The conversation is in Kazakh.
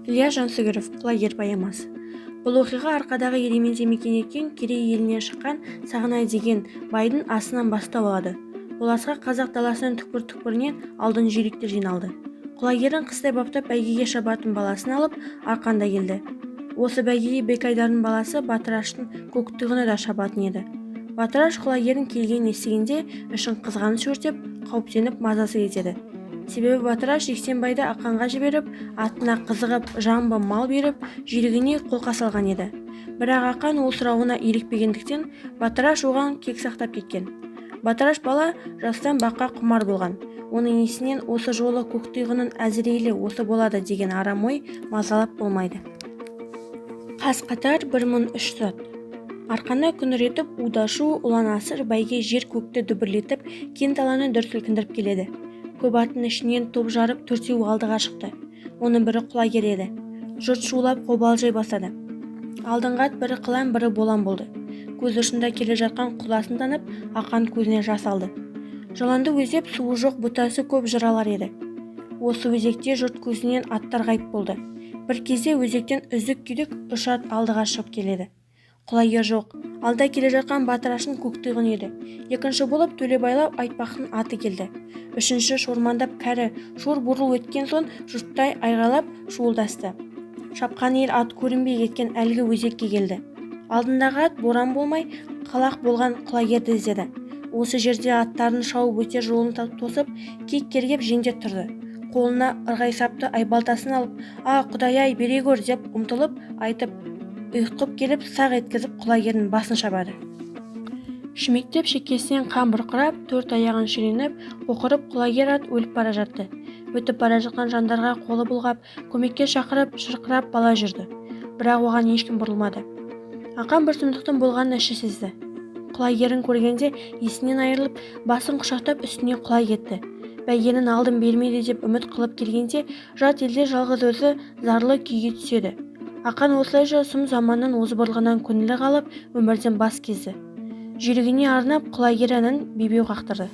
Ильяс Жансүгіров, құлагер поэмасы. Бұл оқиға арқадағы елеменде мекен еткен Керей елінен шыққан Сағынай деген байдың асынан бастау алады. Бұл асқа қазақ даласының түкпір-түкпірінен алтын жүйріктер жиналды. Құлагердің қыстай баптап бәйгеге шабатын баласын алып арқанда келді. Осы бәйгеге Бекайдардың баласы Батыраштың көктұғыны да шабатын еді. Батыраш құлагердің келгенін естігенде ішін қызғаныш өртеп, қауіптеніп мазасы кетеді. Себебі Батыраш Жексенбайды Ақанға жіберіп, атына қызығып, жамбы мал беріп, жүйрігіне қолқа салған еді. Бірақ Ақан ол сұрауына ерікпегендіктен Батыраш оған кек сақтап кеткен. Батыраш бала жастан баққа құмар болған. Оның есінен осы жолы көктұйғынның әзірейлі осы болады деген арам ой мазалап болмайды. Қас қатар 1003 сот. Арқаны күңіретіп, удашу, ұлан асыр бәйге жер көкті дүбірлетіп, кең даланы дүр сілкіндіріп келеді. Көп аттың ішінен топ жарып төртеу алдыға шықты. Оның бірі құлагер еді. Жұрт шулап қобалжай бастады. Алдыңғы ат бірі қылан, бірі болан болды. Көз ұшында келе жатқан құласын танып, Ақан көзіне жас алды. Жыланды өзеп, суы жоқ бұтасы көп жыралар еді. Осы өзекте жұрт көзінен аттар ғайып болды. Бір кезде өзектен үзік-күйдік үш ат алдыға шығып келеді. Құлагер жоқ. Алда келе жатқан Батырашың көктұйғын еді. Екінші болып Төлебайлау айтпақтың аты келді. Үшінші шормандап кәрі шор бурыл өткен соң жұрттай айғайлап шуылдасты. Шапқан ел ат көрінбей кеткен әлгі өзекке келді. Алдындағы ат боран болмай қалақ болған құлагерді іздеді. Осы жерде аттарын шауып өтер жолын тосып, кек кергеп жендет тұрды. Қолына ырғай сапты айбалтасын алып, Құдай-ай, бере көр деп ұмтылып айтып, ұйқып келіп сақ еткізіп құлагердің басын шабады. Шүмектеп шекесінен қан бұрқырап, төрт аяғын шіреніп, қоқырып құлагер ат өліп бара жатты. Өтіп бара жатқан жандарға қолы бұлғап, көмекке шақырып, шырқырап бала жүрді. Бірақ оған ешкім бұрылмады. Ақан бір сұмдықтың болғанын іші сезді. Құлагерін көргенде есінен айырылып, басын құшақтап үстіне құлай кетті. Бәйгенің алдын бермейді деп үміт қылып келгенде, жат елде жалғыз өзі зарлы күйге түседі. Ақан осылайша сұм заманның озбырлығынан көңілі қалып, өмірден бас кезді. Жүйрігіне арнап құлагер әнін бебеу қақтырды.